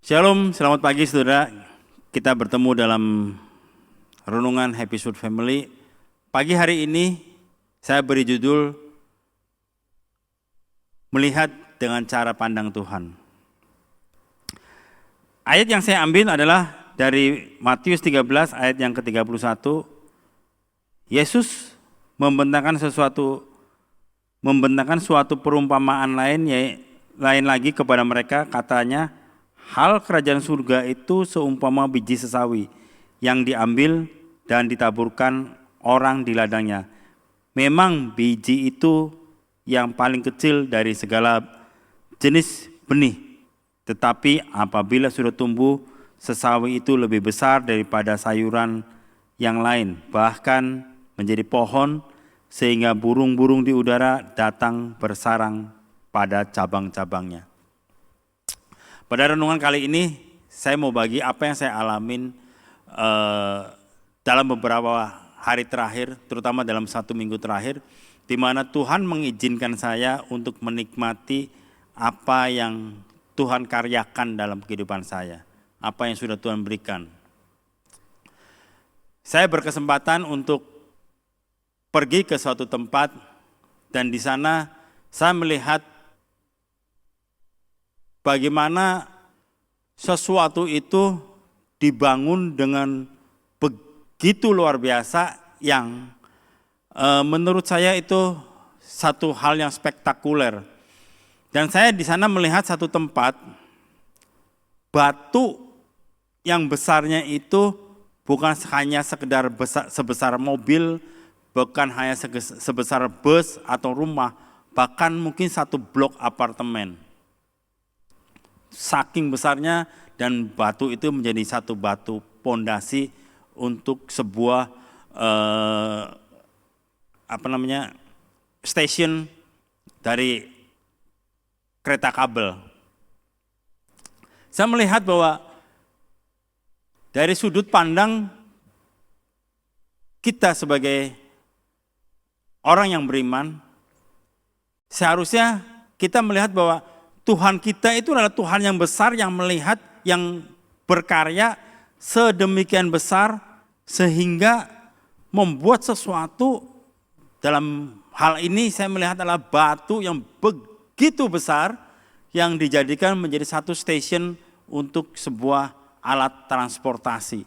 Shalom, selamat pagi saudara. Kita bertemu dalam renungan Happy Food Family. Pagi hari ini saya beri judul Melihat dengan Cara Pandang Tuhan. Ayat yang saya ambil adalah dari Matius 13 ayat yang ke-31. Yesus membentangkan suatu perumpamaan lain lagi kepada mereka, katanya, hal kerajaan surga itu seumpama biji sesawi yang diambil dan ditaburkan orang di ladangnya. Memang biji itu yang paling kecil dari segala jenis benih. Tetapi apabila sudah tumbuh, sesawi itu lebih besar daripada sayuran yang lain. Bahkan menjadi pohon sehingga burung-burung di udara datang bersarang pada cabang-cabangnya. Pada renungan kali ini, saya mau bagi apa yang saya alamin dalam beberapa hari terakhir, terutama dalam 1 minggu terakhir, di mana Tuhan mengizinkan saya untuk menikmati apa yang Tuhan karyakan dalam kehidupan saya, apa yang sudah Tuhan berikan. Saya berkesempatan untuk pergi ke suatu tempat, dan di sana saya melihat bagaimana sesuatu itu dibangun dengan begitu luar biasa yang menurut saya itu satu hal yang spektakuler. Dan saya di sana melihat satu tempat, batu yang besarnya itu bukan hanya sekedar sebesar mobil, bukan hanya sebesar bus atau rumah, bahkan mungkin satu blok apartemen. Saking besarnya, dan batu itu menjadi satu batu pondasi untuk sebuah stasiun dari kereta kabel. Saya melihat bahwa dari sudut pandang kita sebagai orang yang beriman, seharusnya kita melihat bahwa Tuhan kita itu adalah Tuhan yang besar, yang melihat, yang berkarya sedemikian besar sehingga membuat sesuatu. Dalam hal ini saya melihat adalah batu yang begitu besar yang dijadikan menjadi satu stasiun untuk sebuah alat transportasi.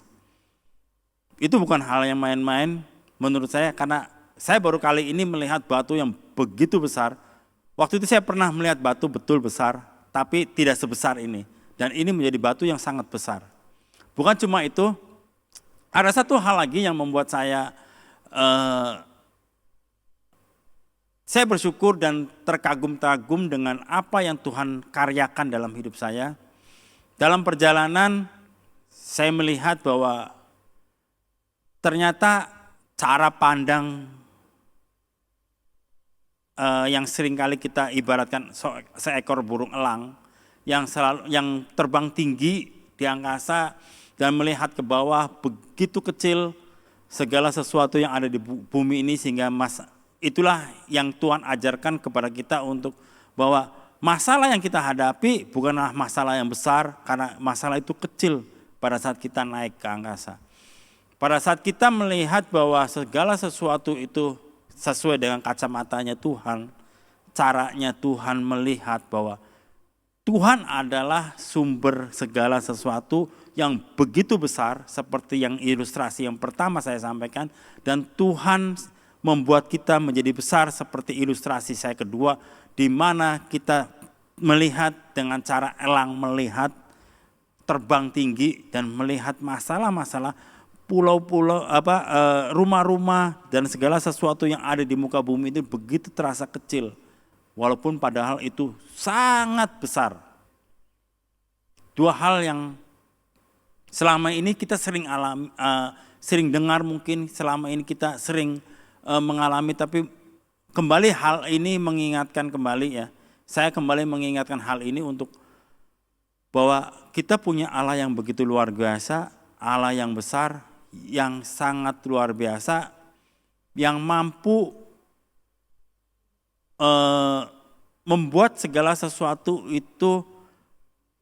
Itu bukan hal yang main-main menurut saya, karena saya baru kali ini melihat batu yang begitu besar. Waktu itu saya pernah melihat batu betul besar, tapi tidak sebesar ini. Dan ini menjadi batu yang sangat besar. Bukan cuma itu, ada satu hal lagi yang membuat saya bersyukur dan terkagum-kagum dengan apa yang Tuhan karyakan dalam hidup saya. Dalam perjalanan, saya melihat bahwa ternyata cara pandang yang seringkali kita ibaratkan seekor burung elang yang terbang tinggi di angkasa dan melihat ke bawah begitu kecil segala sesuatu yang ada di bumi ini, sehingga itulah yang Tuhan ajarkan kepada kita untuk bahwa masalah yang kita hadapi bukanlah masalah yang besar, karena masalah itu kecil pada saat kita naik ke angkasa. Pada saat kita melihat bahwa segala sesuatu itu sesuai dengan kacamatanya Tuhan, caranya Tuhan melihat bahwa Tuhan adalah sumber segala sesuatu yang begitu besar, seperti yang ilustrasi yang pertama saya sampaikan, dan Tuhan membuat kita menjadi besar seperti ilustrasi saya kedua, di mana kita melihat dengan cara elang melihat, terbang tinggi dan melihat masalah-masalah, pulau-pulau, rumah-rumah dan segala sesuatu yang ada di muka bumi itu begitu terasa kecil, walaupun padahal itu sangat besar. Dua hal yang selama ini kita sering dengar, mungkin selama ini kita sering mengalami, tapi kembali hal ini mengingatkan kembali ya. Saya kembali mengingatkan hal ini untuk bahwa kita punya Allah yang begitu luar biasa, Allah yang besar, yang sangat luar biasa, yang mampu membuat segala sesuatu itu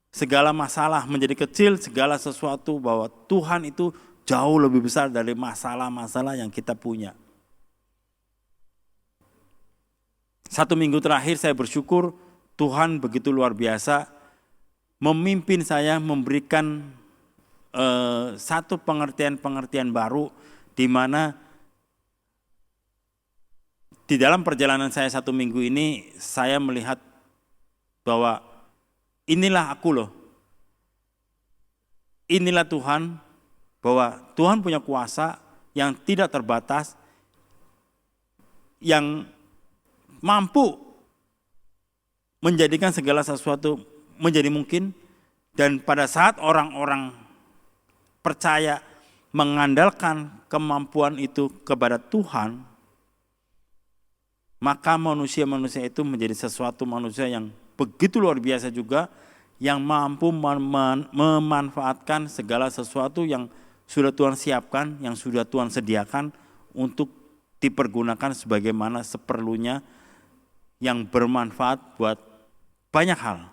segala masalah menjadi kecil, segala sesuatu, bahwa Tuhan itu jauh lebih besar dari masalah-masalah yang kita punya. 1 minggu terakhir saya bersyukur Tuhan begitu luar biasa memimpin saya, memberikan satu pengertian-pengertian baru, di mana di dalam perjalanan saya 1 minggu ini saya melihat bahwa inilah aku loh. Inilah Tuhan, bahwa Tuhan punya kuasa yang tidak terbatas, yang mampu menjadikan segala sesuatu menjadi mungkin. Dan pada saat orang-orang percaya mengandalkan kemampuan itu kepada Tuhan, maka manusia-manusia itu menjadi sesuatu manusia yang begitu luar biasa juga, yang mampu memanfaatkan segala sesuatu yang sudah Tuhan siapkan, yang sudah Tuhan sediakan untuk dipergunakan sebagaimana seperlunya, yang bermanfaat buat banyak hal.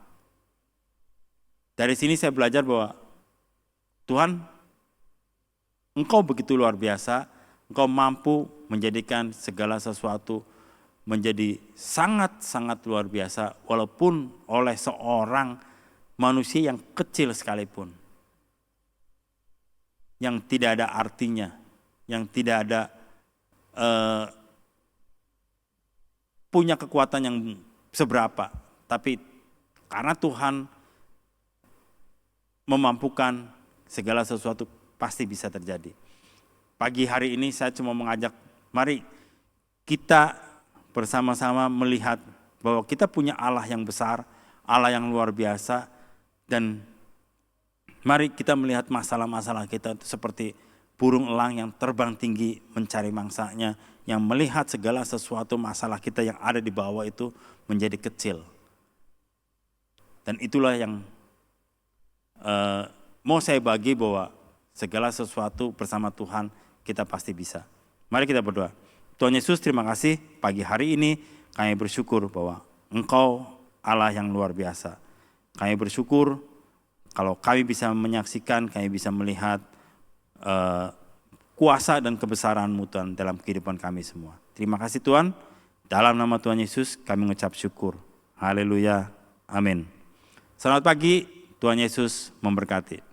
Dari sini saya belajar bahwa Tuhan, Engkau begitu luar biasa, Engkau mampu menjadikan segala sesuatu menjadi sangat-sangat luar biasa, walaupun oleh seorang manusia yang kecil sekalipun, yang tidak ada artinya, yang tidak ada punya kekuatan yang seberapa, tapi karena Tuhan memampukan, segala sesuatu pasti bisa terjadi. Pagi hari ini saya cuma mengajak, mari kita bersama-sama melihat bahwa kita punya Allah yang besar, Allah yang luar biasa, dan mari kita melihat masalah-masalah kita itu seperti burung elang yang terbang tinggi mencari mangsanya, yang melihat segala sesuatu masalah kita yang ada di bawah itu menjadi kecil. Dan itulah yang mau saya bagi, bahwa segala sesuatu bersama Tuhan kita pasti bisa. Mari kita berdoa. Tuhan Yesus, terima kasih pagi hari ini kami bersyukur bahwa Engkau Allah yang luar biasa. Kami bersyukur kalau kami bisa menyaksikan, kami bisa melihat kuasa dan kebesaran-Mu Tuhan dalam kehidupan kami semua. Terima kasih Tuhan, dalam nama Tuhan Yesus kami mengucap syukur. Haleluya, amin. Selamat pagi, Tuhan Yesus memberkati.